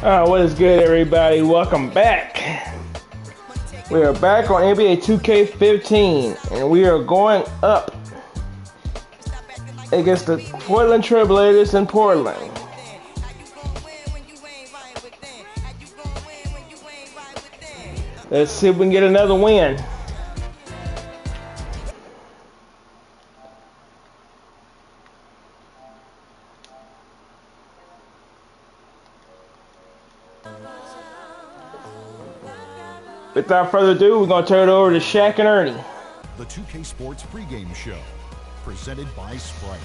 What is good, everybody? Welcome back. We are back on NBA 2K15, and we are going up against the Portland Trailblazers in Portland. Let's see if we can get another win. Without further ado, we're going to turn it over to Shaq and Ernie. The 2K Sports pregame show, presented by Sprite.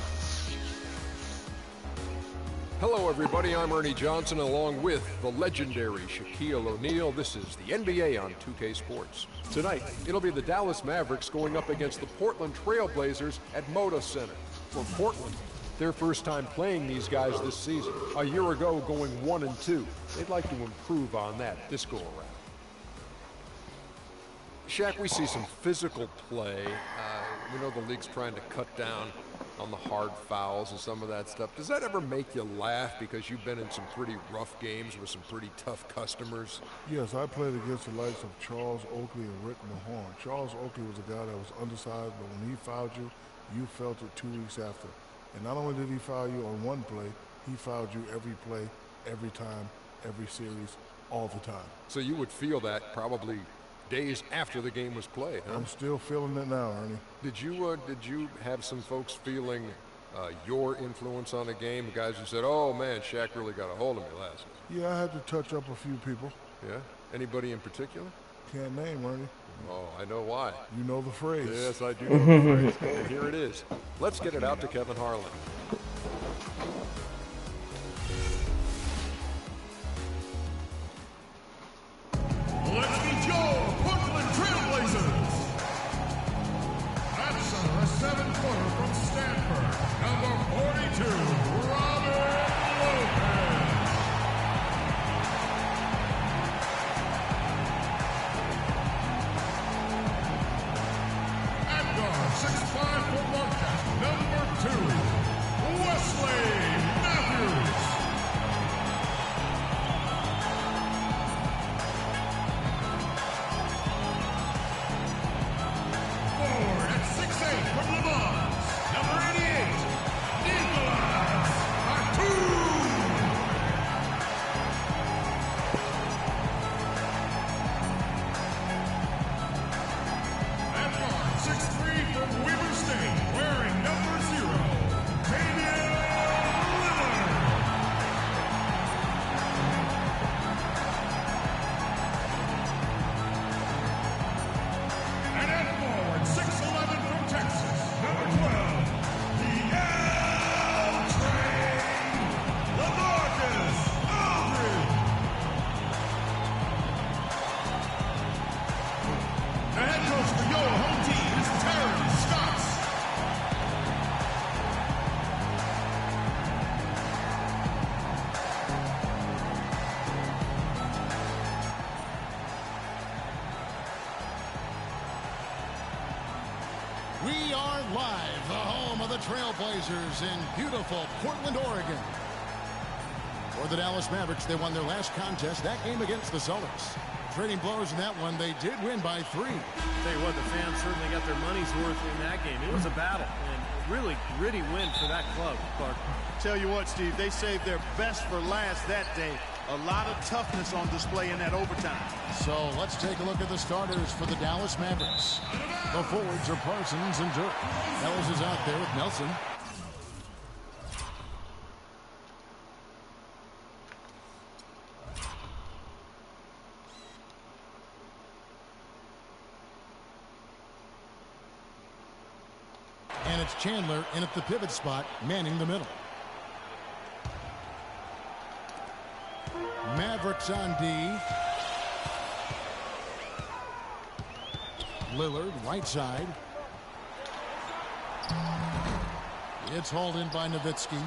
Hello, everybody. I'm Ernie Johnson, along with the legendary Shaquille O'Neal. This is the NBA on 2K Sports. Tonight, it'll be the Dallas Mavericks going up against the Portland Trailblazers at Moda Center. For Portland, their first time playing these guys this season. A year ago, going 1-2. They'd like to improve on that this go-around. Shaq, we see some physical play. We know the league's trying to cut down on the hard fouls and some of that stuff. Does that ever make you laugh because you've been in some pretty rough games with some pretty tough customers? Yes, I played against the likes of Charles Oakley and Rick Mahorn. Charles Oakley was a guy that was undersized, but when he fouled you, you felt it 2 weeks after. And not only did he foul you on one play, he fouled you every play, every time, every series, all the time. So you would feel that probably days after the game was played, huh? I'm still feeling it now, Ernie. Did you have some folks feeling your influence on the game? Guys who said, "Oh man, Shaq really got a hold of me last night." Yeah, I had to touch up a few people. Yeah? Anybody in particular? Can't name, Ernie. Oh, I know why. You know the phrase. Yes, I do know the phrase. And here it is. Let's get it out to Kevin Harlan. Let's meet your Portland Trailblazers. At center, a seven-footer from Stanford, number 42, Robert Lopez. At guard, 6'5" from Marquette, number 2, Wesley Matthews. Forward at 6'8" from Le Mans, number 88, Nicolas Batum. At guard, 6'3" from Weber State, wearing number 0, Damian Lillard. And at forward, 6'11" from Texas, number 12, the L Train, LaMarcus Aldridge. The head coach for your home team is Terry Stotts. We are live, the home of the Trailblazers in beautiful Portland, Oregon. For the Dallas Mavericks, they won their last contest, that game against the Celtics. Trading blows in that one, they did win by 3. Tell you what, the fans certainly got their money's worth in that game. It was a battle, and a really gritty win for that club, Clark. Tell you what, Steve, they saved their best for last that day. A lot of toughness on display in that overtime. So let's take a look at the starters for the Dallas Mavericks. The forwards are Parsons and Dirk. Ellis is out there with Nelson. And it's Chandler in at the pivot spot, manning the middle. Mavericks on D. Lillard, right side. It's hauled in by Nowitzki.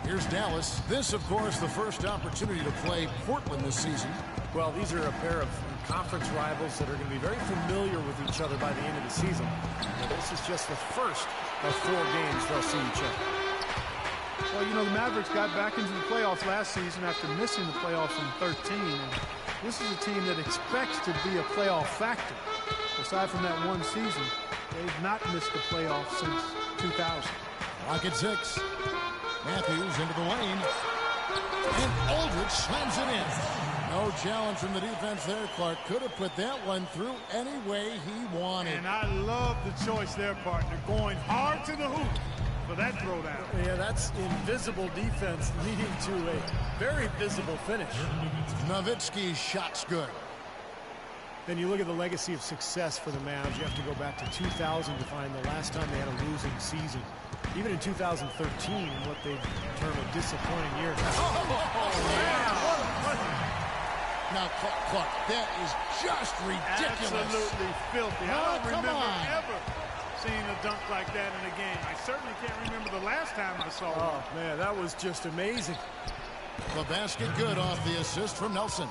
Here's Dallas. This, of course, the first opportunity to play Portland this season. Well, these are a pair of conference rivals that are going to be very familiar with each other by the end of the season. But this is just the first of 4 games they'll see each other. Well, you know, the Mavericks got back into the playoffs last season after missing the playoffs in 13. And this is a team that expects to be a playoff factor. Aside from that one season, they've not missed the playoffs since 2000. Rocket 6. Matthews into the lane. And Aldridge slams it in. No challenge from the defense there, Clark. Could have put that one through any way he wanted. And I love the choice there, partner. Going hard to the hoop for that throwdown. Yeah, that's invisible defense leading to a very visible finish. Nowitzki's shot's good. Then you look at the legacy of success for the Mavs. You have to go back to 2000 to find the last time they had a losing season. Even in 2013, what they term a disappointing year. Now, Clark, that is just ridiculous. Absolutely filthy. I don't remember ever seeing a dunk like that in a game. I certainly can't remember the last time I saw one. Oh, man, that was just amazing. The basket good off the assist from Nelson.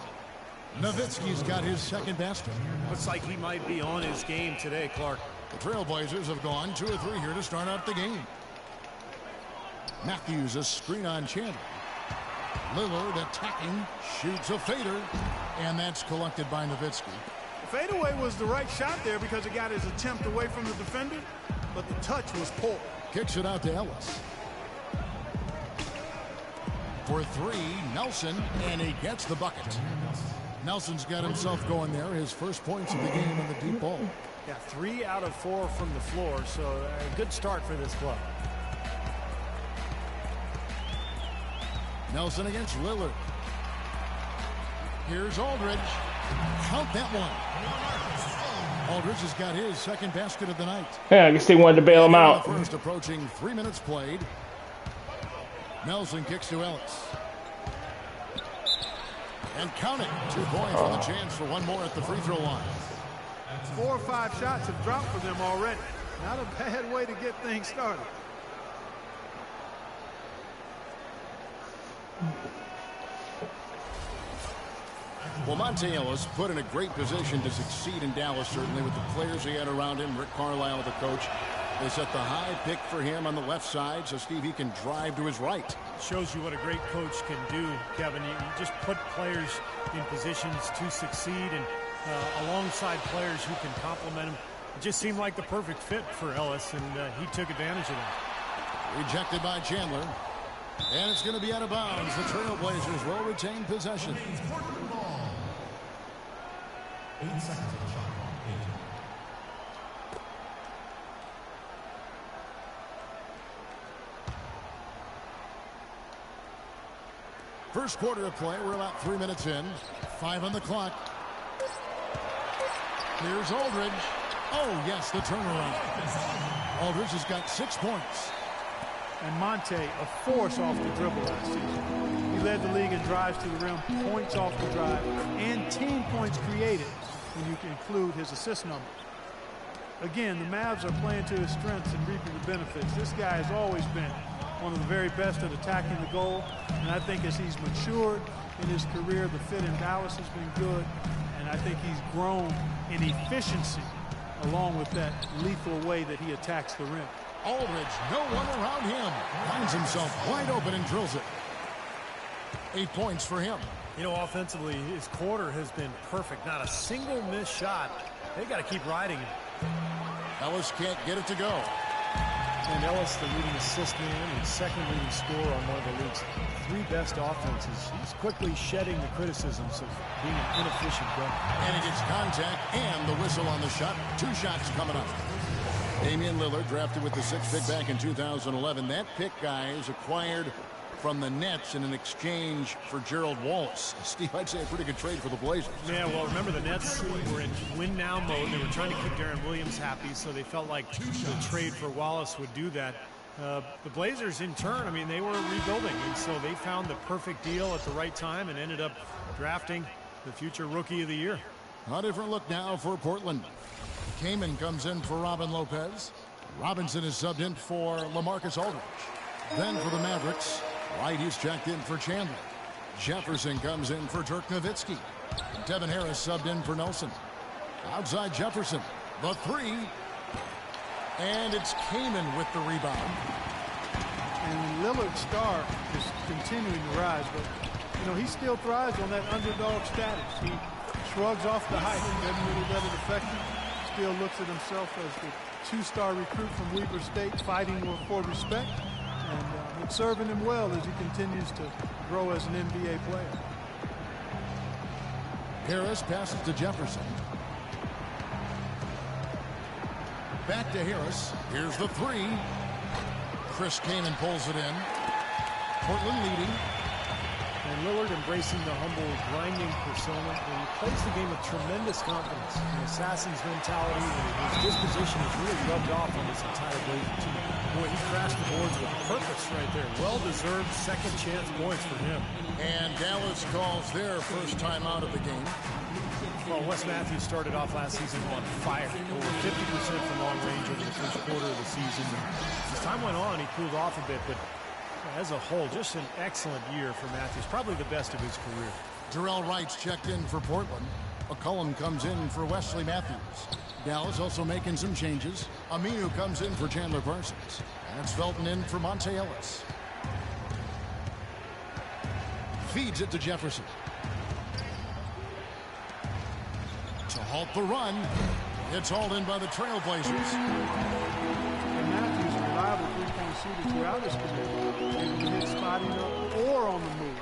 Nowitzki's got his second basket. Looks like he might be on his game today, Clark. The Trailblazers have gone 2 or 3 here to start out the game. Matthews, a screen on Chandler. Lillard attacking, shoots a fader, and that's collected by Nowitzki. The fadeaway was the right shot there because it got his attempt away from the defender, but the touch was poor. Kicks it out to Ellis. For 3, Nelson, and he gets the bucket. Nelson's got himself going there, his first points of the game in the deep ball. Yeah, 3 out of 4 from the floor, so a good start for this club. Nelson against Lillard. Here's Aldridge. Count that one. Aldridge has got his second basket of the night. Yeah, I guess they wanted to bail him out. First approaching 3 minutes played. Nelson kicks to Ellis. And count it. 2 points with a chance for one more at the free throw line. 4 or 5 shots have dropped for them already. Not a bad way to get things started. Well, Monte Ellis put in a great position to succeed in Dallas, certainly with the players he had around him. Rick Carlisle, the coach, they set the high pick for him on the left side, so Steve, he can drive to his right. Shows you what a great coach can do, Kevin. You just put players in positions to succeed and alongside players who can complement him. It just seemed like the perfect fit for Ellis, and he took advantage of that. Rejected by Chandler. And it's going to be out of bounds. The Trailblazers will retain possession. 8 seconds of the shot clock. First quarter of play. We're about 3 minutes in. 5 on the clock. Here's Aldridge. Oh, yes, the turnaround. Aldridge has got 6 points. And Monte, a force off the dribble last season. He led the league in drives to the rim, points off the drive, and team points created when you can include his assist number. Again, the Mavs are playing to his strengths and reaping the benefits. This guy has always been one of the very best at attacking the goal, and I think as he's matured in his career, the fit in Dallas has been good, and I think he's grown in efficiency along with that lethal way that he attacks the rim. Aldridge, no one around him. Finds himself wide open and drills it. 8 points for him. You know, offensively, his quarter has been perfect. Not a single missed shot. They got to keep riding him. Ellis can't get it to go. And Ellis, the leading assist man and second leading scorer on one of the league's 3 best offenses. He's quickly shedding the criticisms of being an inefficient guy. And he gets contact and the whistle on the shot. 2 shots coming up. Damian Lillard, drafted with the 6th pick back in 2011. That pick, guys, acquired from the Nets in an exchange for Gerald Wallace. Steve, I'd say a pretty good trade for the Blazers. Yeah, well, remember the Nets were in win-now mode. They were trying to keep Darren Williams happy, so they felt like the trade for Wallace would do that. The Blazers, in turn, I mean, they were rebuilding, and so they found the perfect deal at the right time and ended up drafting the future Rookie of the Year. A different look now for Portland. Kaman comes in for Robin Lopez. Robinson is subbed in for LaMarcus Aldridge. Then for the Mavericks, White is checked in for Chandler. Jefferson comes in for Dirk Nowitzki. Devin Harris subbed in for Nelson. Outside Jefferson, the 3. And it's Kaman with the rebound. And Lillard's star is continuing to rise, but you know, he still thrives on that underdog status. He shrugs off the hype and doesn't really let it affect him. Still looks at himself as the two-star recruit from Weber State, fighting for respect, and it's serving him well as he continues to grow as an NBA player. Harris passes to Jefferson. Back to Harris. Here's the three. Chris Kaman pulls it in. Portland leading. And Lillard embracing the humble, grinding persona. And he plays the game with tremendous confidence. The assassin's mentality and his disposition has really rubbed off on this entire Blazer team. Boy, he crashed the boards with purpose right there. Well-deserved second chance points for him. And Dallas calls their first time out of the game. Well, Wes Matthews started off last season on fire. Over 50% from long range over the first quarter of the season. As time went on, he cooled off a bit, but as a whole, just an excellent year for Matthews. Probably the best of his career. Jarrell Wright's checked in for Portland. McCollum comes in for Wesley Matthews. Dallas also making some changes. Aminu comes in for Chandler Parsons. That's Felton in for Monte Ellis. Feeds it to Jefferson. To halt the run. It's hauled in by the Trailblazers. And Matthews, a reliable three-point shooter throughout his career, able to hit spotting up or on the move.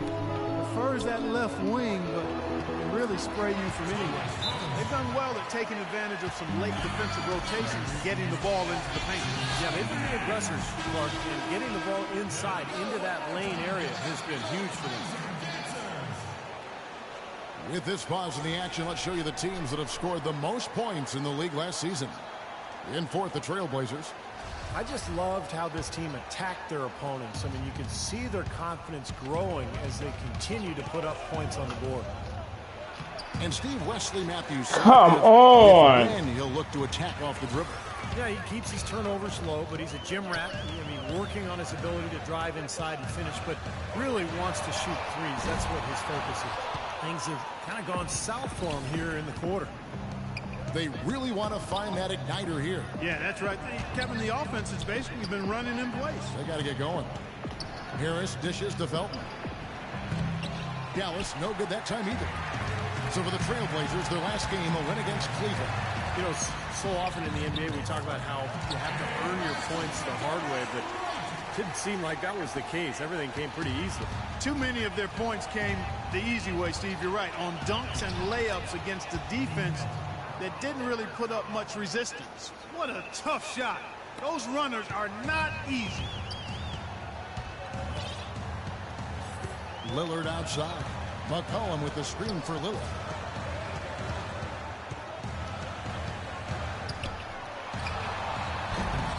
Prefers that left wing, but can really spray you from anywhere. They've done well at taking advantage of some late defensive rotations and getting the ball into the paint. Yeah, they've been the aggressors, Clark, and getting the ball inside into that lane area has been huge for them. With this pause in the action, let's show you the teams that have scored the most points in the league last season. In fourth, the Trailblazers. I just loved how this team attacked their opponents. I mean, you can see their confidence growing as they continue to put up points on the board. And Steve Wesley Matthews. Come on. And he'll look to attack off the dribble. Yeah, he keeps his turnovers low, but he's a gym rat. I mean, working on his ability to drive inside and finish, but really wants to shoot threes. That's what his focus is. Things have kind of gone south for him here in the quarter. They really want to find that igniter here. Yeah, that's right. Kevin, the offense has basically been running in place. They got to get going. Harris dishes to Felton. Dallas, no good that time either. So for the Trailblazers, their last game, a win against Cleveland. You know, so often in the NBA we talk about how you have to earn your points the hard way, but it didn't seem like that was the case. Everything came pretty easily. Too many of their points came the easy way, Steve. You're right. On dunks and layups against a defense that didn't really put up much resistance. What a tough shot. Those runners are not easy. Lillard outside. McCollum with the screen for Lillard.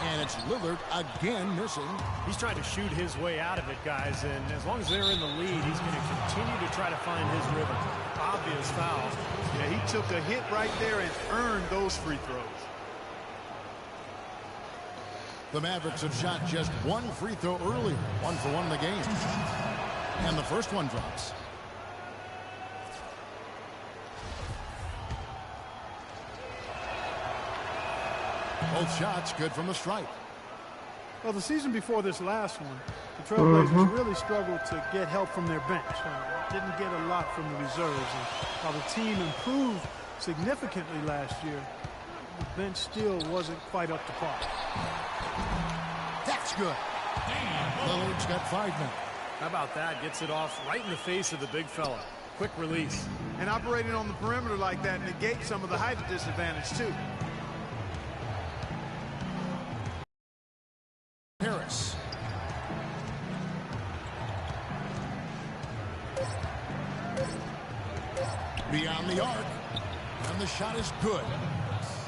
And it's Lillard again missing. He's trying to shoot his way out of it, guys, and as long as they're in the lead, he's going to continue to try to find his rhythm. Obvious foul. Yeah, he took a hit right there and earned those free throws. The Mavericks have shot just one free throw earlier. 1 for 1 in the game. And the first one drops. Both shots good from the stripe. Well, the season before this last one, the Trailblazers really struggled to get help from their bench. Didn't get a lot from the reserves. And while the team improved significantly last year, the bench still wasn't quite up to par. That's good. Lillard's got 5 now. How about that? Gets it off right in the face of the big fella. Quick release. And operating on the perimeter like that negates some of the height disadvantage, too. Harris. Beyond the arc. And the shot is good.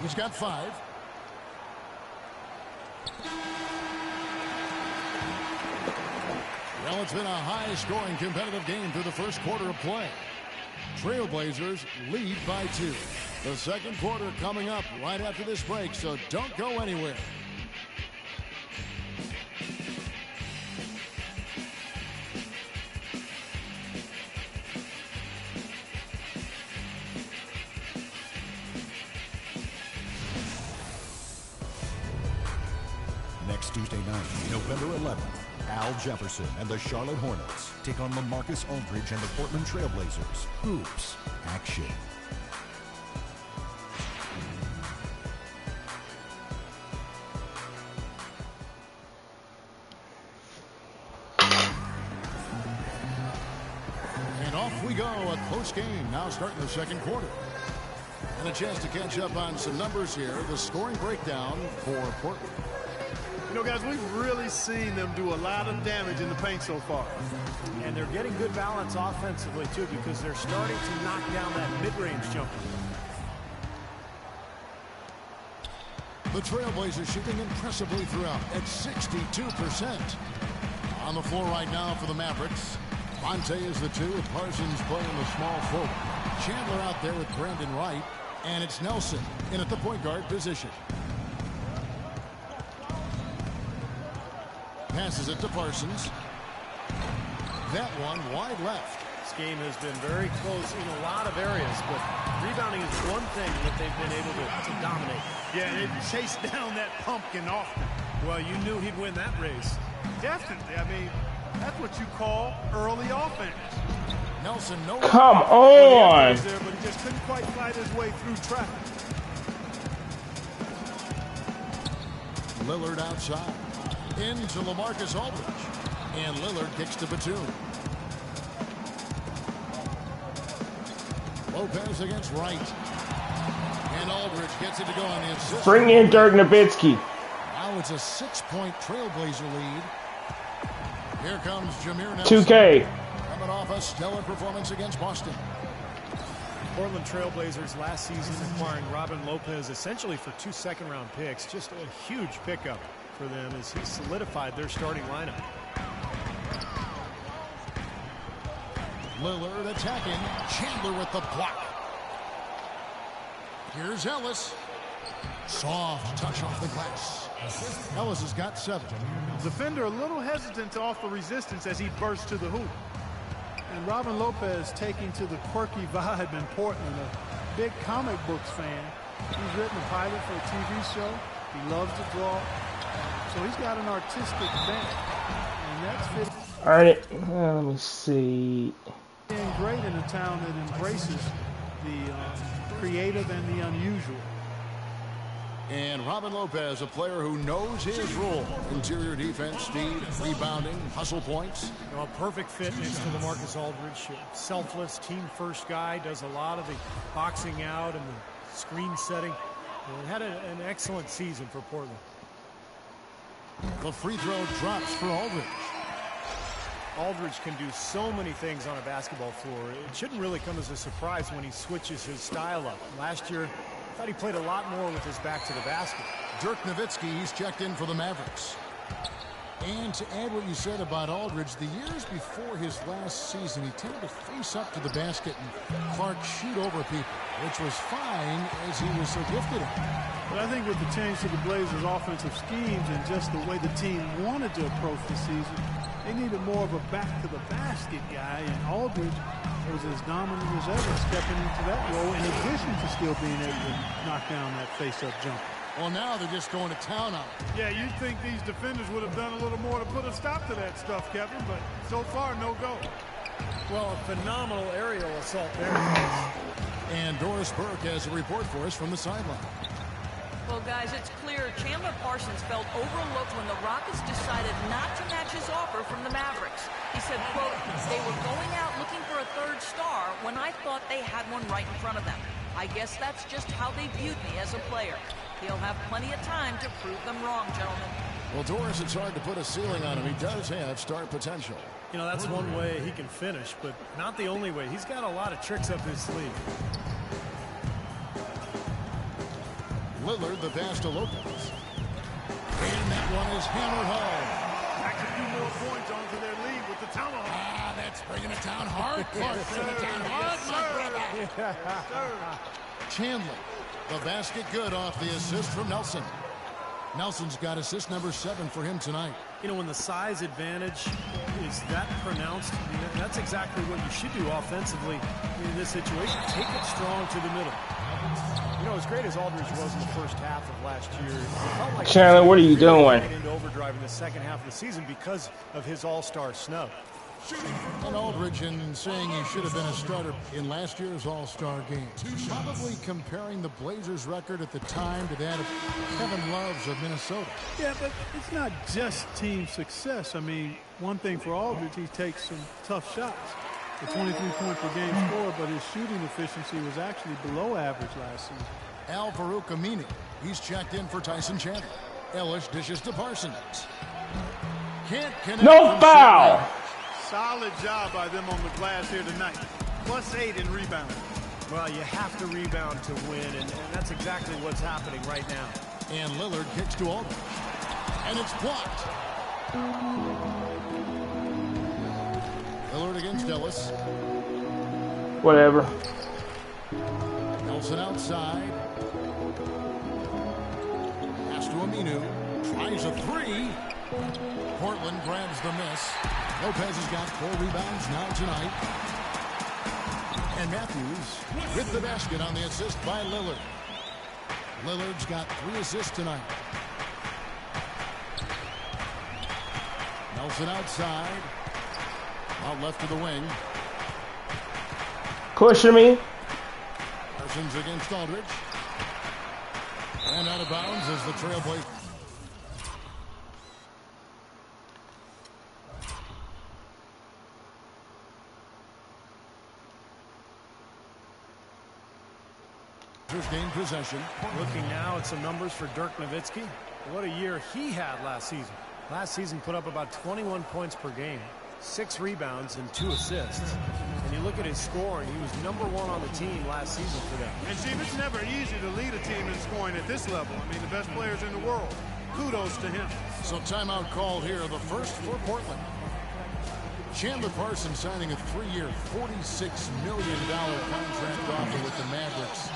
He's got 5. Well, it's been a high-scoring competitive game through the first quarter of play. Trailblazers lead by 2. The second quarter coming up right after this break, so don't go anywhere. Next Tuesday night, November 11th, Al Jefferson and the Charlotte Hornets take on LaMarcus Aldridge and the Portland Trailblazers. Hoops action. And off we go. A close game now starting the second quarter. And a chance to catch up on some numbers here. The scoring breakdown for Portland. You know, guys, we've really seen them do a lot of damage in the paint so far. And they're getting good balance offensively, too, because they're starting to knock down that mid-range jumper. The Trailblazers shooting impressively throughout at 62%. On the floor right now for the Mavericks. Monte is the 2 with Parsons playing the small forward. Chandler out there with Brandon Wright. And it's Nelson in at the point guard position. Passes it to Parsons. That one wide left. This game has been very close in a lot of areas, but rebounding is one thing that they've been able to dominate. Yeah, they chased down that pumpkin often. Well, you knew he'd win that race. Definitely. I mean, that's what you call early offense. Nelson, no. Come on. There, but he just couldn't quite fight his way through traffic. Lillard outside. Into LaMarcus Aldridge. And Lillard kicks to Batum. Lopez against Wright. And Aldridge gets it to go on the assist. Bring in Dirk Nowitzki. Now it's a 6-point Trailblazer lead. Here comes Jameer Nelson. 2K. Coming off a stellar performance against Boston. Portland Trailblazers last season acquiring Robin Lopez essentially for 2 second-round picks. Just a huge pickup for them as he solidified their starting lineup. Lillard attacking. Chandler with the block. Here's Ellis. Soft touch off the glass. Ellis has got 7. Defender a little hesitant to offer resistance as he bursts to the hoop. And Robin Lopez taking to the quirky vibe in Portland, a big comic books fan. He's written a pilot for a TV show. He loves to draw. So he's got an artistic bent. And that's fit. All right, let me see. Being great in a town that embraces the creative and the unusual. And Robin Lopez, a player who knows his role. Interior defense, speed, rebounding, hustle points. You know, a perfect fit next to LaMarcus Aldridge. Selfless, team-first guy, does a lot of the boxing out and the screen setting. And had an excellent season for Portland. The free throw drops for Aldridge. Aldridge can do so many things on a basketball floor. It shouldn't really come as a surprise when he switches his style up. Last year, I thought he played a lot more with his back to the basket. Dirk Nowitzki, he's checked in for the Mavericks. And to add what you said about Aldridge, the years before his last season, he tended to face up to the basket and Clark shoot over people, which was fine as he was so gifted at it. But I think with the change to the Blazers' offensive schemes and just the way the team wanted to approach the season, they needed more of a back-to-the-basket guy, and Aldridge was as dominant as ever stepping into that role in addition to still being able to knock down that face-up jumper. Well, now they're just going to town on it. Yeah, you'd think these defenders would have done a little more to put a stop to that stuff, Kevin, but so far, no go. Well, a phenomenal aerial assault there. And Doris Burke has a report for us from the sideline. Well, guys, it's clear Chandler Parsons felt overlooked when the Rockets decided not to match his offer from the Mavericks. He said, quote, "They were going out looking for a third star when I thought they had one right in front of them. I guess that's just how they viewed me as a player. He'll have plenty of time to prove them wrong, gentlemen." Well, Doris, it's hard to put a ceiling on him. He does have star potential. You know, that's one way he can finish, but not the only way. He's got a lot of tricks up his sleeve. Lillard, the pass to Lopez. And that one is hammered home. Back a few more points onto their lead with the tomahawk. Ah, that's bringing it down hard. Clark bringing it down hard, my brother. Chandler, the basket good off the assist from Nelson. Nelson's got assist number 7 for him tonight. You know, when the size advantage is that pronounced, that's exactly what you should do offensively in this situation. Take it strong to the middle. You know, as great as Aldridge was in the first half of last year, it felt like Chandler, what are you doing? Into overdrive in the second half of the season because of his all-star snub. And Aldridge, in saying he should have been a starter in last year's All-Star game, probably comparing the Blazers' record at the time to that of Kevin Love's of Minnesota. Yeah, but it's not just team success. I mean, one thing for Aldridge, he takes some tough shots. The 23 point per game score, but his shooting efficiency was actually below average last season. Al-Farouq Amini, he's checked in for Tyson Chandler. Ellis dishes to Parsons. Can't connect. No foul! Solid job by them on the glass here tonight. +8 in rebounding. Well, you have to rebound to win, and that's exactly what's happening right now. And Lillard kicks to Aldridge. And it's blocked. Lillard against Ellis. Whatever. Nelson outside. Pass to Aminu. Tries a 3. Portland grabs the miss. Lopez has got 4 rebounds now tonight. And Matthews with the basket on the assist by Lillard. Lillard's got 3 assists tonight. Nelson outside. Out left to the wing. Pushing me. Parsons against Aldridge. And out of bounds is the Trailblazers. Gain possession. Looking now at some numbers for Dirk Nowitzki. What a year he had last season. Last season put up about 21 points per game, 6 rebounds and 2 assists. And you look at his scoring, he was #1 on the team last season for them. And Steve, it's never easy to lead a team in scoring at this level. I mean, the best players in the world. Kudos to him. So timeout called here, the first for Portland. Chandler Parsons signing a 3-year, $46 million contract offer with the Mavericks.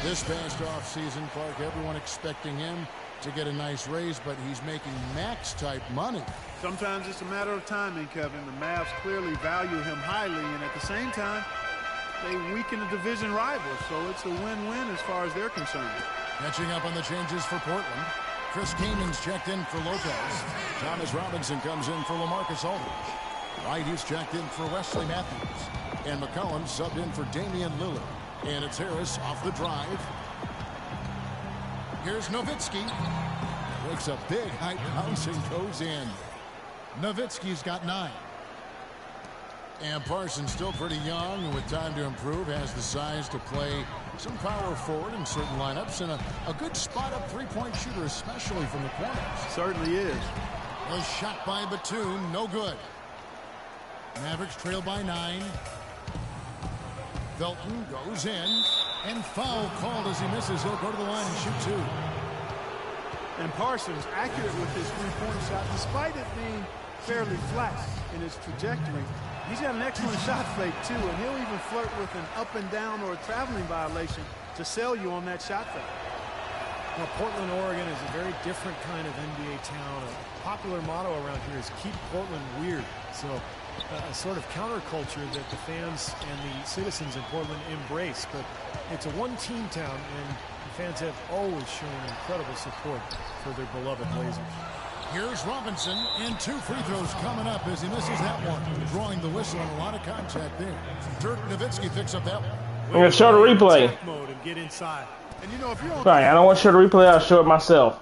This past offseason, Clark, everyone expecting him to get a nice raise, but he's making max-type money. Sometimes it's a matter of timing, Kevin. The Mavs clearly value him highly, and at the same time, they weaken the division rivals, so it's a win-win as far as they're concerned. Catching up on the changes for Portland. Chris Kamen's checked in for Lopez. Thomas Robinson comes in for LaMarcus Aldridge. Wright is checked in for Wesley Matthews. And McCollum subbed in for Damian Lillard. And it's Harris off the drive. Here's Nowitzki. Breaks a big high bounce and goes in. Nowitzki's got 9. And Parsons still pretty young and with time to improve. Has the size to play some power forward in certain lineups. And a good spot-up three-point shooter, especially from the corners. Certainly is. A shot by Batum, no good. Mavericks trail by 9. Felton goes in, and foul called as he misses. He'll go to the line and shoot 2. And Parsons accurate with his three-point shot, despite it being fairly flat in its trajectory. He's got an excellent shot fake, too, and he'll even flirt with an up and down or a traveling violation to sell you on that shot fake. Well, Portland, Oregon is a very different kind of NBA town. A popular motto around here is keep Portland weird. So a sort of counterculture that the fans and the citizens in Portland embrace. But it's a one-team town, and the fans have always shown incredible support for their beloved Blazers. Here's Robinson, and 2 free throws coming up as he misses that one. Drawing the whistle and a lot of contact there. Dirk Nowitzki picks up that one. I'm going to show the replay. Mode and get inside. And you know, if you're on Fine, I don't want to show the replay, I'll show it myself.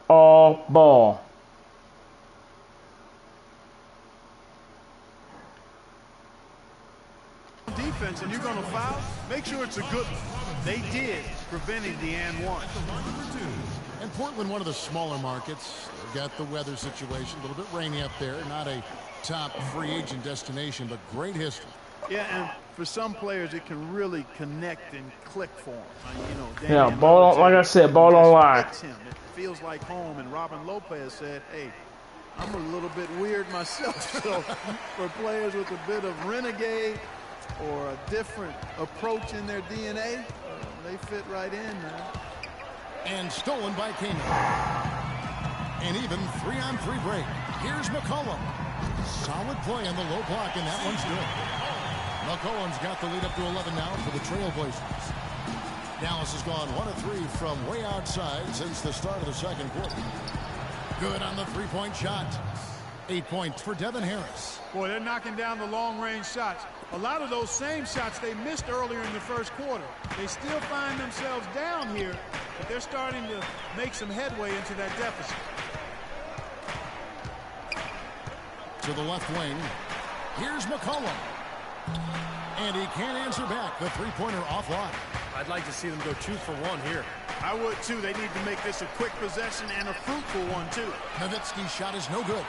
All ball. defense and you're going to foul, make sure it's a good one. They did, preventing the and one. And Portland, one of the smaller markets. They've got the weather situation, a little bit rainy up there. Not a top free agent destination, but great history. Yeah, and for some players, it can really connect and click for them. You know, Yeah, ball on, like I said, ball online. Him. It feels like home. And Robin Lopez said, hey, I'm a little bit weird myself. So for players with a bit of renegade or a different approach in their DNA, they fit right in, man. And stolen by Kane. An even 3-on-3 break. Here's McCollum. Solid play on the low block, and that one's good. McCollum's got the lead up to 11 now for the Trailblazers. Dallas has gone 1 of 3 from way outside since the start of the second quarter. Good on the three-point shot. 8 points for Devin Harris. Boy, they're knocking down the long-range shots. A lot of those same shots they missed earlier in the first quarter. They still find themselves down here, but they're starting to make some headway into that deficit. To the left wing. Here's McCollum. And he can't answer back. The three-pointer offline. I'd like to see them go 2 for 1 here. I would, too. They need to make this a quick possession and a fruitful one, too. Nowitzki's shot is no good.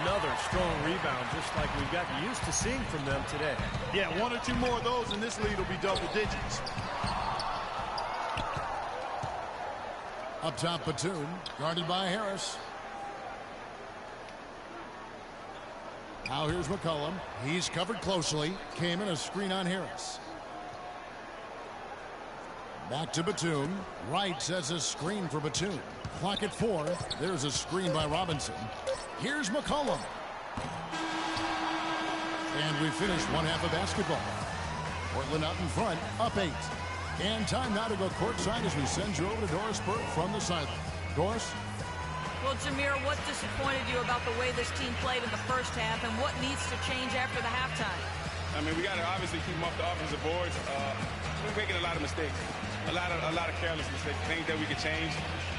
Another strong rebound, just like we've gotten used to seeing from them today. Yeah, 1 or 2 more of those, and this lead will be double digits. Up top, Batum, guarded by Harris. Now here's McCollum. He's covered closely. Came in a screen on Harris. Back to Batum. Wright sets a screen for Batum. Clock at 4. There's a screen by Robinson. Here's McCollum. And we finish one half of basketball. Portland out in front, up 8. And time now to go courtside as we send you over to Doris Burke from the sideline. Doris? Well, Jameer, what disappointed you about the way this team played in the first half, and what needs to change after the halftime? I mean, we got to obviously keep them off the offensive boards. We're making a lot of mistakes, a lot of careless mistakes, things that we could change.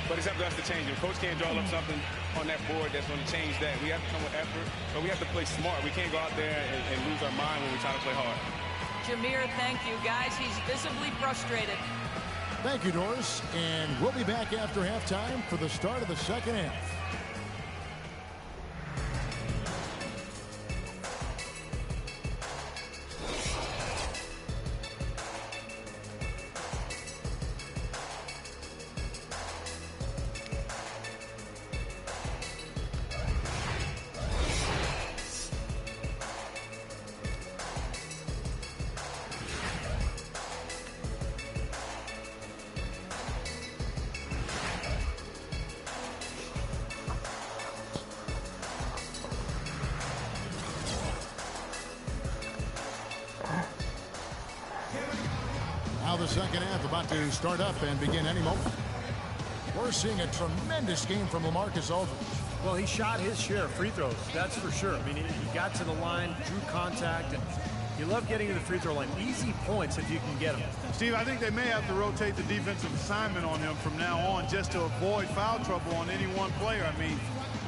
But it's up to us to change them. Coach can't draw up something on that board that's going to change that. We have to come with effort, but we have to play smart. We can't go out there and lose our mind when we try to play hard. Jameer, thank you, guys. He's visibly frustrated. Thank you, Doris. And we'll be back after halftime for the start of the second half. Now the second half about to start up and begin any moment. We're seeing a tremendous game from LaMarcus Aldridge. Well, he shot his share of free throws, that's for sure. I mean, he got to the line, drew contact, and you love getting to the free throw line. Easy points if you can get them. Steve, I think they may have to rotate the defensive assignment on him from now on just to avoid foul trouble on any one player. I mean,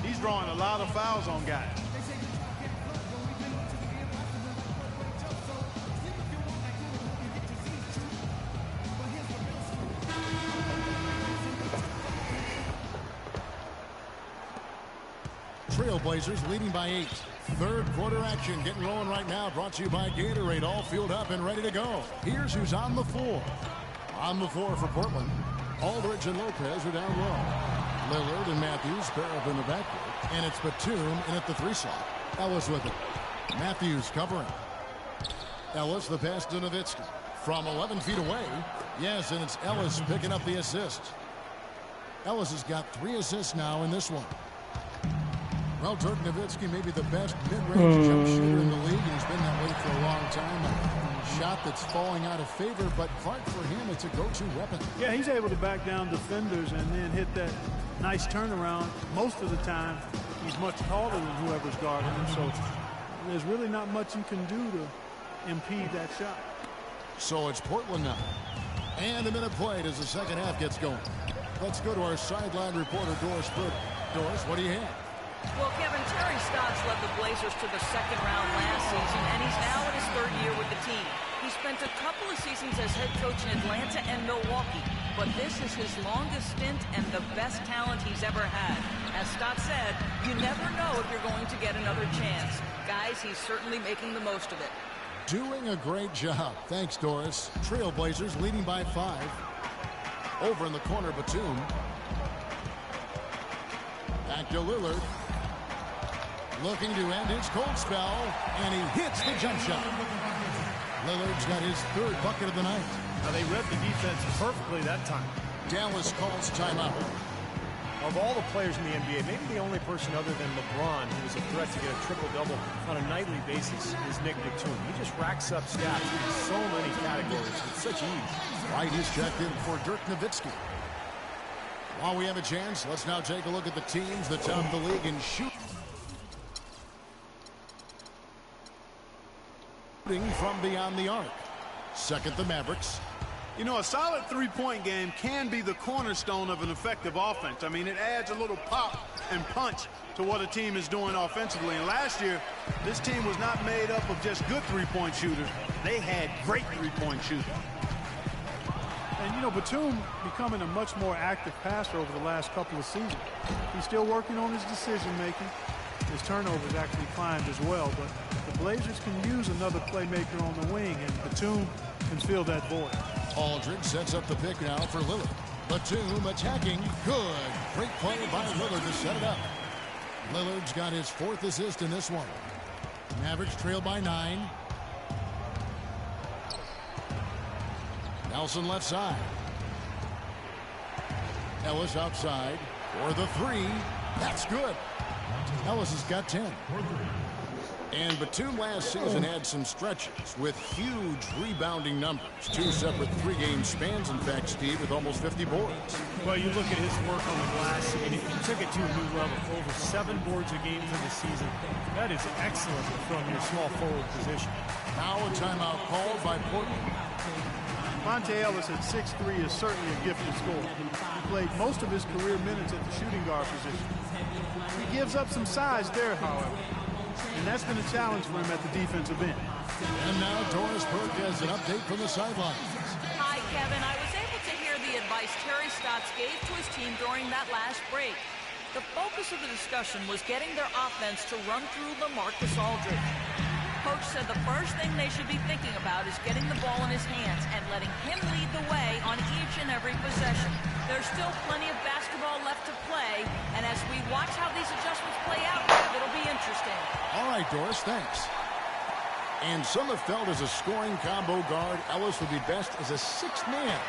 he's drawing a lot of fouls on guys. Trailblazers leading by 8. Third quarter action getting rolling right now. Brought to you by Gatorade. All fueled up and ready to go. Here's who's on the floor. On the floor for Portland. Aldridge and Lopez are down low. Lillard and Matthews pair up in the backcourt. And it's Batum in at the 3 slot. Ellis with it. Matthews covering. Ellis the pass to Nowitzki. From 11 feet away. Yes, and it's Ellis picking up the assist. Ellis has got 3 assists now in this one. Well, Dirk Nowitzki may be the best mid-range jump shooter in the league, and he's been that way for a long time. A shot that's falling out of favor, but Clark, for him, it's a go-to weapon. Yeah, he's able to back down defenders and then hit that nice turnaround. Most of the time, he's much taller than whoever's guarding him, so there's really not much you can do to impede that shot. So it's Portland now. And a minute played as the second half gets going. Let's go to our sideline reporter, Doris Burke. Doris, what do you have? Well, Kevin, Terry Stotts led the Blazers to the second round last season, and he's now in his 3rd year with the team. He spent a couple of seasons as head coach in Atlanta and Milwaukee, but this is his longest stint and the best talent he's ever had. As Stotts said, you never know if you're going to get another chance. Guys, he's certainly making the most of it. Doing a great job. Thanks, Doris. Trailblazers leading by 5. Over in the corner, Batum. Back to Lillard. Looking to end his cold spell, and he hits the jump shot. Lillard's got his 3rd bucket of the night. Now they read the defense perfectly that time. Dallas calls timeout. Of all the players in the NBA, maybe the only person other than LeBron who is a threat to get a triple-double on a nightly basis is Nick Batum. He just racks up stats in so many categories with such ease. White is checked in for Dirk Nowitzki. While we have a chance, let's now take a look at the teams that top the league in shooting from beyond the arc. Second, the Mavericks. You know, a solid three-point game can be the cornerstone of an effective offense. I mean, it adds a little pop and punch to what a team is doing offensively. And last year, this team was not made up of just good three-point shooters. They had great three-point shooters. And, you know, Batum becoming a much more active passer over the last couple of seasons. He's still working on his decision-making. His turnovers actually climbed as well. But the Blazers can use another playmaker on the wing, and Batum can fill that void. Aldridge sets up the pick now for Lillard. Batum attacking. Good. Great play by Lillard to set it up. Lillard's got his 4th assist in this one. Mavericks trail by 9. Nelson left side. Ellis outside for the 3. That's good. Ellis has got 10. And Batum last season had some stretches with huge rebounding numbers. 2 separate 3-game spans, in fact, Steve, with almost 50 boards. Well, you look at his work on the glass. I mean, he took it to a new level. Over 7 boards a game for the season. That is excellent from your small forward position. Now a timeout called by Portland. Monte Ellis at 6'3" is certainly a gifted scorer. He played most of his career minutes at the shooting guard position. He gives up some size there, however. And that's been a challenge for him at the defensive end. And now Doris Burke has an update from the sidelines. Hi, Kevin. I was able to hear the advice Terry Stotts gave to his team during that last break. The focus of the discussion was getting their offense to run through LaMarcus Aldridge. Coach said the first thing they should be thinking about is getting the ball in his hands and letting him lead the way on each and every possession. There's still plenty of basketball left to play, and as we watch how these adjustments play out, it'll be interesting. All right, Doris, thanks. And some have felt as a scoring combo guard, Ellis would be best as a 6th man.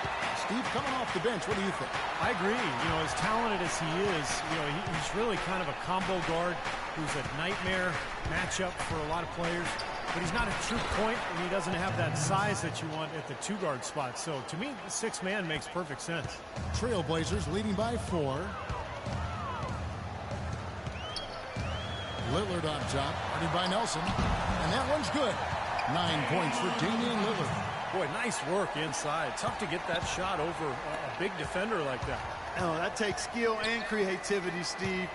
Steve, coming off the bench, what do you think? I agree. You know, as talented as he is, you know, he's really kind of a combo guard who's a nightmare matchup for a lot of players. But he's not a true point, and he doesn't have that size that you want at the 2-guard spot. So, to me, the 6th man makes perfect sense. Trailblazers leading by 4. Lillard on top, guarded by Nelson. And that one's good. 9 points for Damian Lillard. Boy, nice work inside. Tough to get that shot over a big defender like that. Oh, that takes skill and creativity, Steve,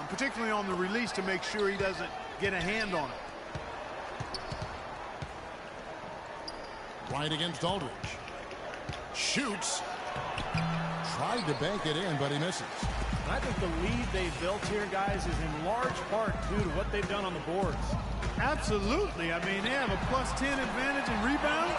particularly on the release to make sure he doesn't get a hand on it. Right against Aldridge. Shoots. Tried to bank it in, but he misses. I think the lead they've built here, guys, is in large part due to what they've done on the boards. Absolutely. I mean, they have a +10 advantage in rebound.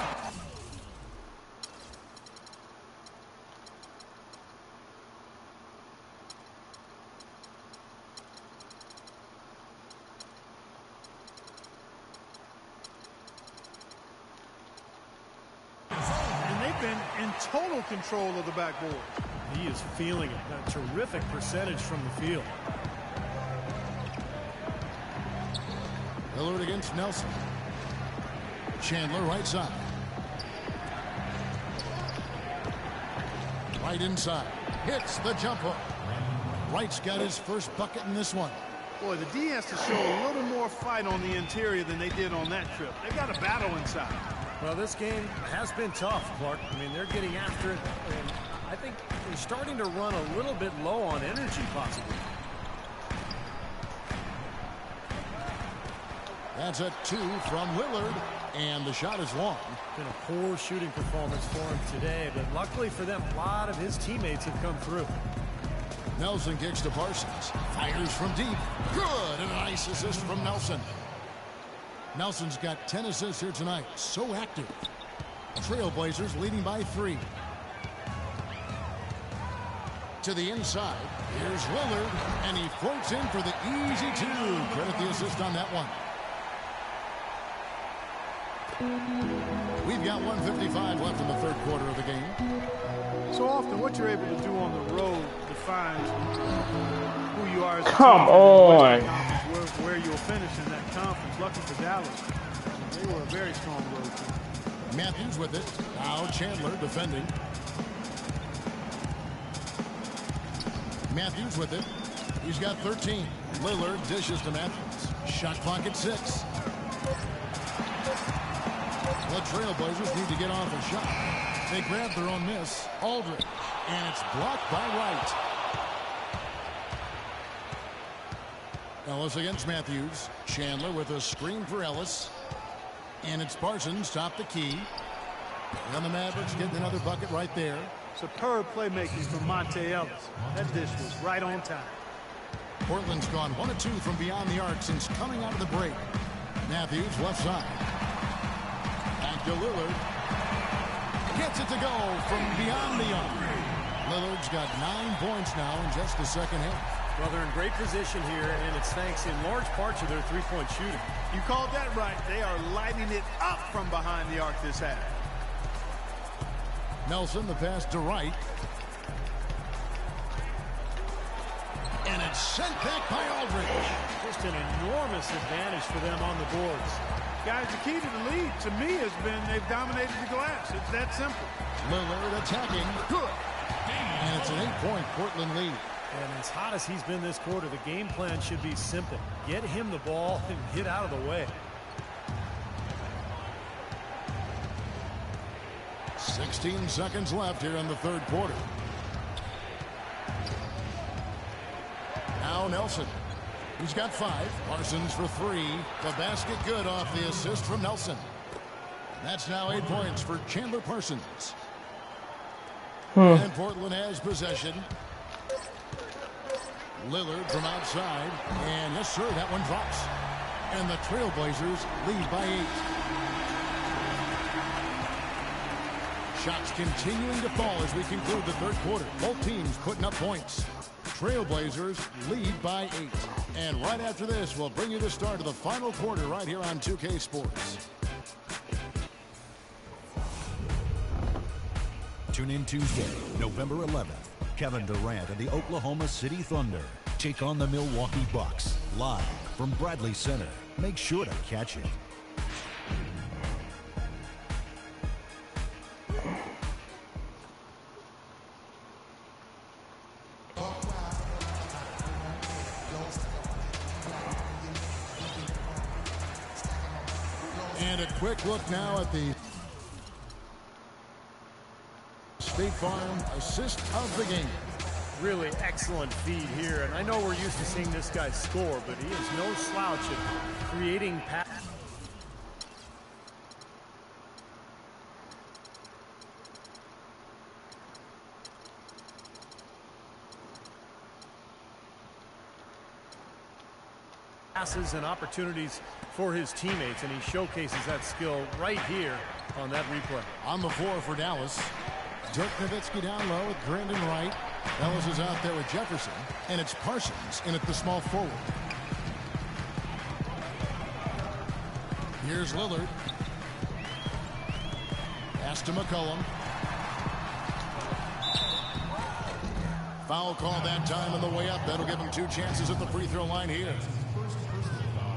And they've been in total control of the backboard. He is feeling it. A terrific percentage from the field. Lillard against Nelson. Chandler right side. Right inside. Hits the jump hook. Wright's got his first bucket in this one. Boy, the D has to show a little more fight on the interior than they did on that trip. They've got a battle inside. Well, this game has been tough, Clark. I mean, they're getting after it, and I think they're starting to run a little bit low on energy, possibly. That's a 2 from Lillard, and the shot is long. Been a poor shooting performance for him today, but luckily for them, a lot of his teammates have come through. Nelson kicks to Parsons. Fires from deep. Good, and a nice assist from Nelson. Nelson's got 10 assists here tonight. So active. Trailblazers leading by 3. To the inside. Here's Lillard, and he floats in for the easy 2. Credit the assist on that one. We've got 1:55 left in the third quarter of the game. So often what you're able to do on the road defines who you are as a Come team on. and where you'll finish in that conference. Lucky for Dallas, they were a very strong road team. Matthews with it. Now Chandler defending. Matthews with it. He's got 13. Lillard dishes to Matthews. Shot clock at 6. The Trailblazers need to get off a shot. They grab their own miss. Aldridge. And it's blocked by Wright. Ellis against Matthews. Chandler with a screen for Ellis. And it's Parsons, top the key. And the Mavericks getting another bucket right there. Superb playmaking from Monte Ellis. That dish was right on time. Portland's gone 1 of 2 from beyond the arc since coming out of the break. Matthews left side. Back to Lillard. Gets it to go from beyond the arc. Lillard's got 9 points now in just the second half. Well, they're in great position here, and it's thanks in large part to their three-point shooting. You called that right. They are lighting it up from behind the arc this half. Nelson, the pass to Wright. And it's sent back by Aldridge. Just an enormous advantage for them on the boards. Guys, the key to the lead, to me, has been they've dominated the glass. It's that simple. Lillard attacking. Good. And it's an 8-point Portland lead. And as hot as he's been this quarter, the game plan should be simple. Get him the ball and get out of the way. 16 seconds left here in the third quarter. Now Nelson. He's got 5. Parsons for 3. The basket good off the assist from Nelson. That's now 8 points for Chandler Parsons. And Portland has possession. Lillard from outside. And yes, sir, that one drops. And the Trailblazers lead by 8. Shots continuing to fall as we conclude the third quarter. Both teams putting up points. Trailblazers lead by 8. And right after this, we'll bring you the start of the final quarter right here on 2K Sports. Tune in Tuesday, November 11th. Kevin Durant and the Oklahoma City Thunder take on the Milwaukee Bucks live from Bradley Center. Make sure to catch it. And a quick look now at the State Farm assist of the game. Really excellent feed here, and I know we're used to seeing this guy score, but he is no slouch at creating passes and opportunities for his teammates, and he showcases that skill right here on that replay. On the floor for Dallas, Dirk Nowitzki down low with Brandon Wright. Ellis is out there with Jefferson, and it's Parsons in at the small forward. Here's Lillard. Pass to McCollum. Foul call that time on the way up. That'll give him 2 chances at the free throw line here.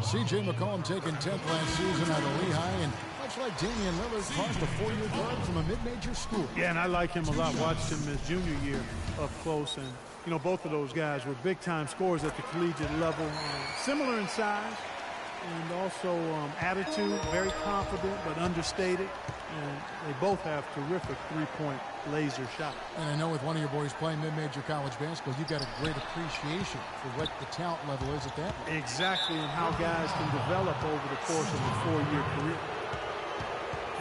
C.J. McCollum taken 10th last season out of Lehigh, and much like Damian Lillard, crossed a 4-year guard from a mid-major school. Yeah, and I like him a lot. Watched him his junior year up close, and you know, both of those guys were big-time scorers at the collegiate level, similar in size and also attitude, very confident but understated, and they both have terrific three-point laser shots. And I know with one of your boys playing mid-major college basketball, you've got a great appreciation for what the talent level is at that level. Exactly, and how guys can develop over the course of a 4-year career.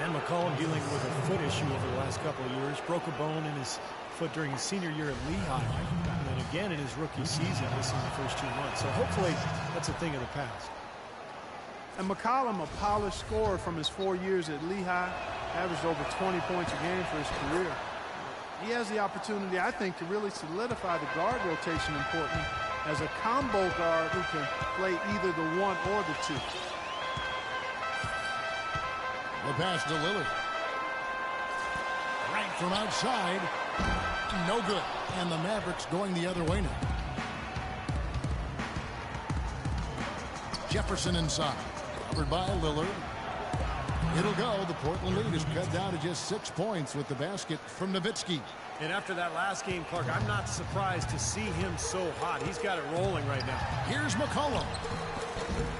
And McCollum dealing with a foot issue over the last couple of years. Broke a bone in his foot during his senior year at Lehigh, and then again in his rookie season, missing the first 2 months. So hopefully that's a thing of the past. And McCollum, a polished scorer from his 4 years at Lehigh, averaged over 20 points a game for his career. He has the opportunity, I think, to really solidify the guard rotation important as a combo guard who can play either the 1 or the 2. The pass to Lillard. Right from outside. No good. And the Mavericks going the other way now. Jefferson inside. Covered by Lillard. It'll go. The Portland lead is cut down to just 6 points with the basket from Nowitzki. And after that last game, Clark, I'm not surprised to see him so hot. He's got it rolling right now. Here's McCollum.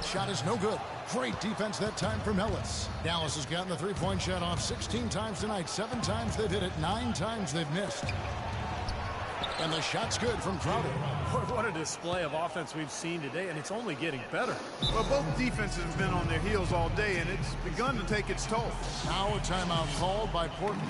Shot is no good. Great defense that time from Ellis. Dallas has gotten the three-point shot off 16 times tonight. 7 times they've hit it. 9 times they've missed. And the shot's good from Crowder. What a display of offense we've seen today, and it's only getting better. Well, both defenses have been on their heels all day, and it's begun to take its toll. Now a timeout called by Portland.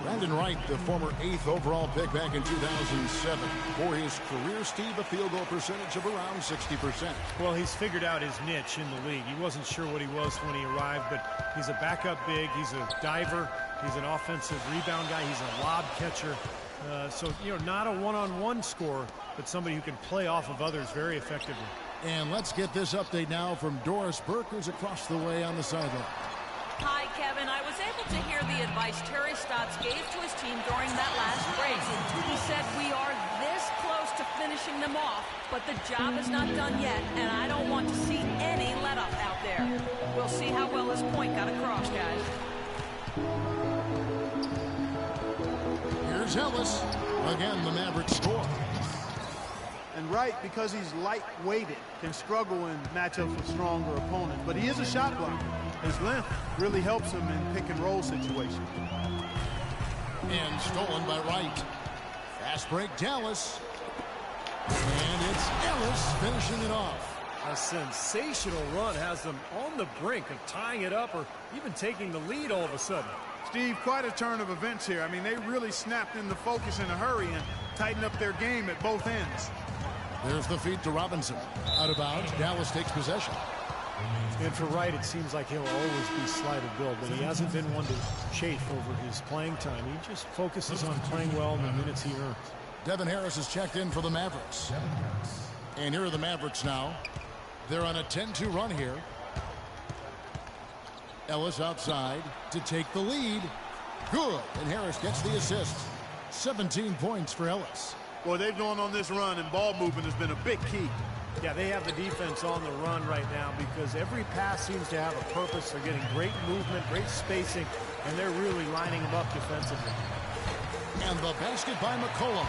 Brandon Wright, the former 8th overall pick back in 2007. For his career, Steve, a field goal percentage of around 60%. Well, he's figured out his niche in the league. He wasn't sure what he was when he arrived, but he's a backup big. He's a diver. He's an offensive rebound guy. He's a lob catcher. So, not a one-on-one scorer, but somebody who can play off of others very effectively. And let's get this update now from Doris Burke, who's across the way on the sideline. Hi, Kevin. I was able to hear the advice Terry Stotts gave to his team during that last break. He said we are this close to finishing them off, but the job is not done yet, and I don't want to see any let-up out there. We'll see how well this point got across, guys. Here's Ellis. Again, the Mavericks score. And Wright, because he's light-weighted, can struggle in matchups with stronger opponents. But he is a shot blocker. His length really helps him in pick-and-roll situations. And stolen by Wright. Fast break, Dallas. And it's Ellis finishing it off. A sensational run has them on the brink of tying it up or even taking the lead all of a sudden. Steve, quite a turn of events here. I mean, they really snapped into focus in a hurry and tightened up their game at both ends. There's the feed to Robinson. Out of bounds, Dallas takes possession. And for Wright, it seems like he'll always be slight of build, but he hasn't been one to chafe over his playing time. He just focuses on playing well in the minutes he earns. Devin Harris has checked in for the Mavericks. And here are the Mavericks now. They're on a 10-2 run here. Ellis outside to take the lead. Good. And Harris gets the assist. 17 points for Ellis. Boy, they've gone on this run, and ball movement has been a big key. Yeah, they have the defense on the run right now because every pass seems to have a purpose. They're getting great movement, great spacing, and they're really lining them up defensively. And the basket by McCollum.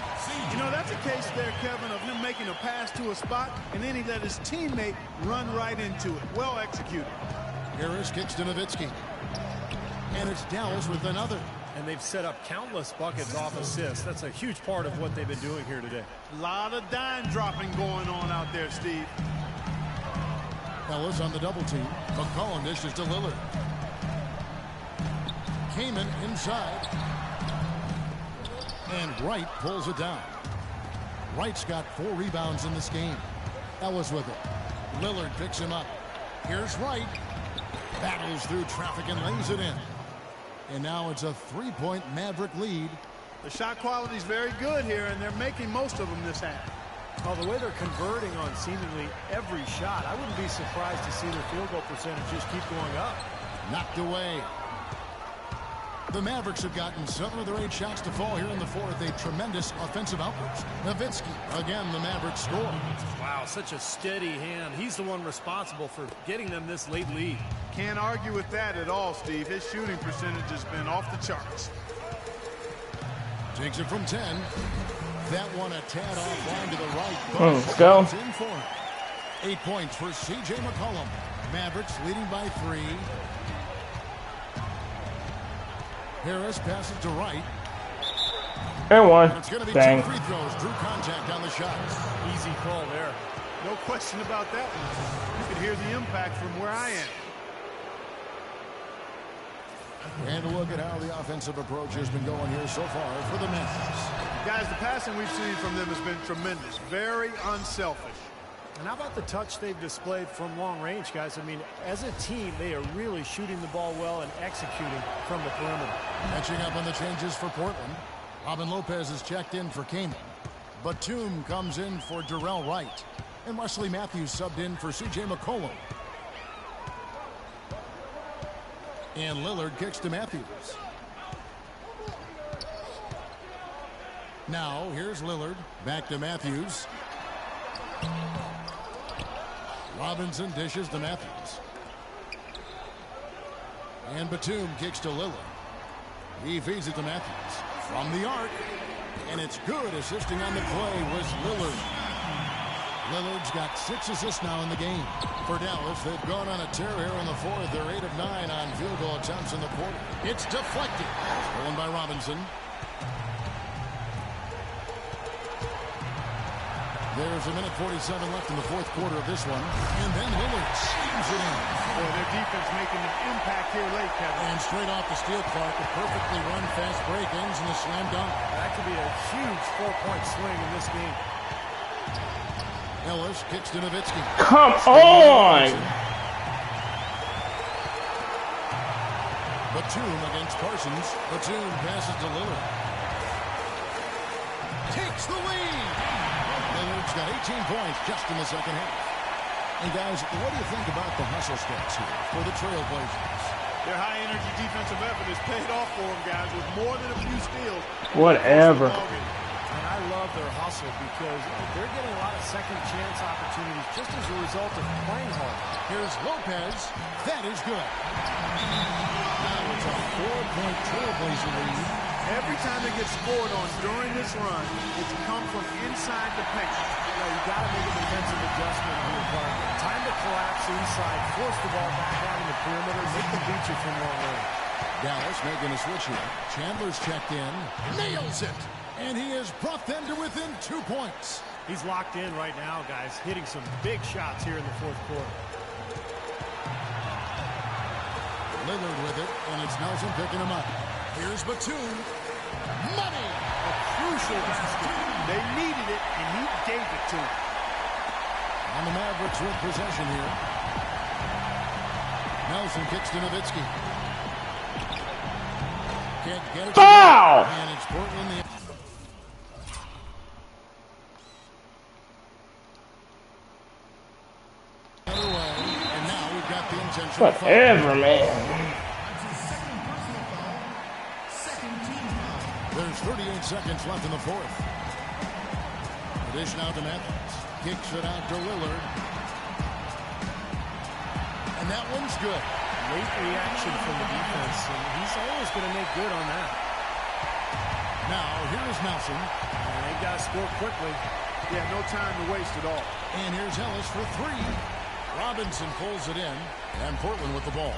That's a case there, Kevin, of him making a pass to a spot, and then he let his teammate run right into it. Well executed. Harris kicks to Nowitzki. And it's Dallas with another. And they've set up countless buckets off assists. That's a huge part of what they've been doing here today. A lot of dime dropping going on out there, Steve. Ellis on the double team. McCollum dishes to Lillard. Kaman inside. And Wright pulls it down. Wright's got 4 rebounds in this game. Ellis with it. Lillard picks him up. Here's Wright. Battles through traffic and lays it in. And now it's a 3-point Maverick lead. The shot quality is very good here, and they're making most of them this half. Well, the way they're converting on seemingly every shot, I wouldn't be surprised to see their field goal percentage just keep going up. Knocked away. The Mavericks have gotten 7 of their 8 shots to fall here in the fourth. A tremendous offensive outburst. Nowitzki, again, the Mavericks score. Wow, such a steady hand. He's the one responsible for getting them this late lead. Can't argue with that at all, Steve. His shooting percentage has been off the charts. Takes it from 10. That one a tad offline to the right. Let's go. In for it. 8 points for C.J. McCollum. Mavericks leading by 3. Harris passes to Wright. And one. It's going to be Bang. 2 free throws. Drew contact on the shot. Easy call there. No question about that one. You can hear the impact from where I am. And a look at how the offensive approach has been going here so far for the Mavericks. Guys, the passing we've seen from them has been tremendous. Very unselfish. And how about the touch they've displayed from long range, guys? I mean, as a team, they are really shooting the ball well and executing from the perimeter. Catching up on the changes for Portland. Robin Lopez is checked in for Kaman. Batum comes in for Darrell Wright. And Wesley Matthews subbed in for C.J. McCollum. And Lillard kicks to Matthews. Now, here's Lillard. Back to Matthews. Robinson dishes to Matthews. And Batum kicks to Lillard. He feeds it to Matthews. From the arc. And it's good. Assisting on the play was Lillard. Lillard's got 6 assists now in the game. For Dallas, they've gone on a tear here in the fourth. They're 8 of 9 on field goal attempts in the quarter. It's deflected. Stolen by Robinson. There's a minute 47 left in the fourth quarter of this one. And then Lillard slams it in. Boy, their defense making an impact here late, Kevin. And straight off the steal, Clark, a perfectly run fast break ends in a slam dunk. That could be a huge 4-point swing in this game. Ellis kicks to Nowitzki. Come on! Batum against Parsons. Batum passes to Lillard. Takes the lead. Lillard's got 18 points just in the second half. And guys, what do you think about the hustle stats here for the Trailblazers? Their high-energy defensive effort has paid off for them, guys, with more than a few steals. Whatever. And I love their hustle because they're getting a lot of second-chance opportunities just as a result of playing hard. Here's Lopez. That is good. Now it's a 4-point Trailblazer lead. Every time they get scored on during this run, it's come from inside the paint. You got to make a defensive adjustment here, Clark. Time to collapse inside, force the ball back out in the perimeter, make them beat you from long range. Dallas making a switch here. Chandler's checked in. Nails it. And he has brought them to within 2 points. He's locked in right now, guys, hitting some big shots here in the fourth quarter. Lillard with it, and it's Nelson picking him up. Here's Batum. Money! A crucial basket. They needed it, and he gave it to them. And the Mavericks with possession here. Nelson kicks to Nowitzki. Can't get it. Foul! And it's Portland. Other way, and now we've got the intentional foul. Whatever, man. There's 38 seconds left in the fourth. The dish now to Matthews. Kicks it out to Lillard. And that one's good. Late reaction from the defense, and he's always going to make good on that. Now, here's Nelson. And they've got to score quickly. Yeah, no time to waste at all. And here's Ellis for 3. Robinson pulls it in, and Portland with the ball.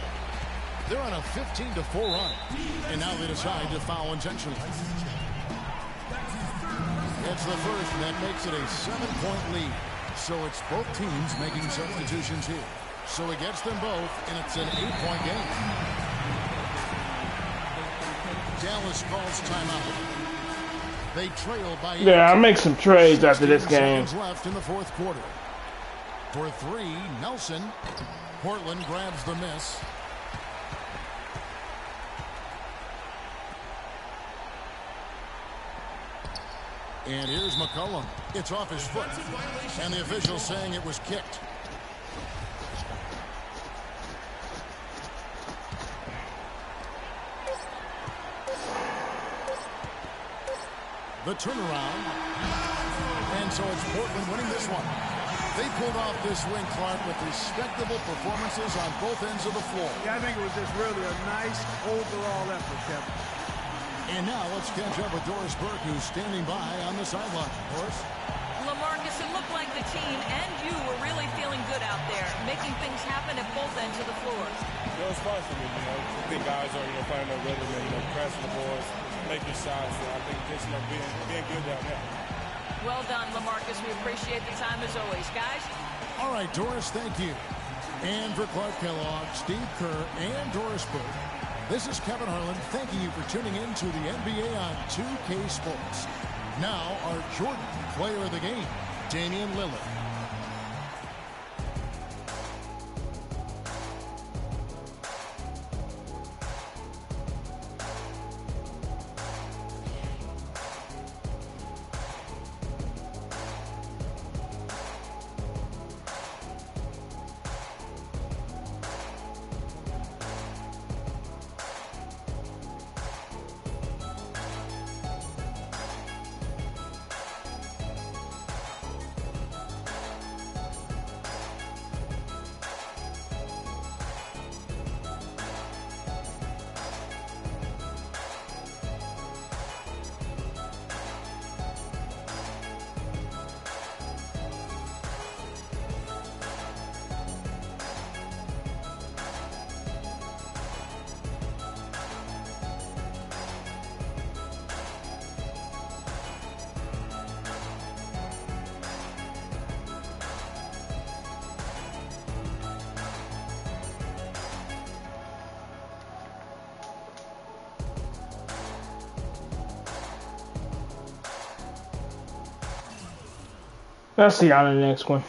They're on a 15-4 run, and now they decide to foul intentionally. It's the first, and that makes it a 7-point lead. So it's both teams making substitutions here. So it gets them both, and it's an 8-point game. Dallas calls timeout. They trail by 8. Yeah, I'll make some trades after this game. Left in the fourth quarter. For 3, Nelson. Portland grabs the miss. And here's McCollum. It's off his foot. And the officials saying it was kicked. The turnaround. And so it's Portland winning this one. They pulled off this win, Clark, with respectable performances on both ends of the floor. Yeah, I think it was just really a nice overall effort, Kevin. And now let's catch up with Doris Burke, who's standing by on the sideline. Doris? LaMarcus, it looked like the team and you were really feeling good out there, making things happen at both ends of the floor. It was fun for me, I think guys are, finding their rhythm and, crashing the boards, making shots. So I think just, being good down there. Well done, LaMarcus. We appreciate the time as always, guys. All right, Doris, thank you. And for Clark Kellogg, Steve Kerr, and Doris Burke, this is Kevin Harlan thanking you for tuning in to the NBA on 2K Sports. Now, our Jordan player of the game, Damian Lillard. I'll see you on the next one.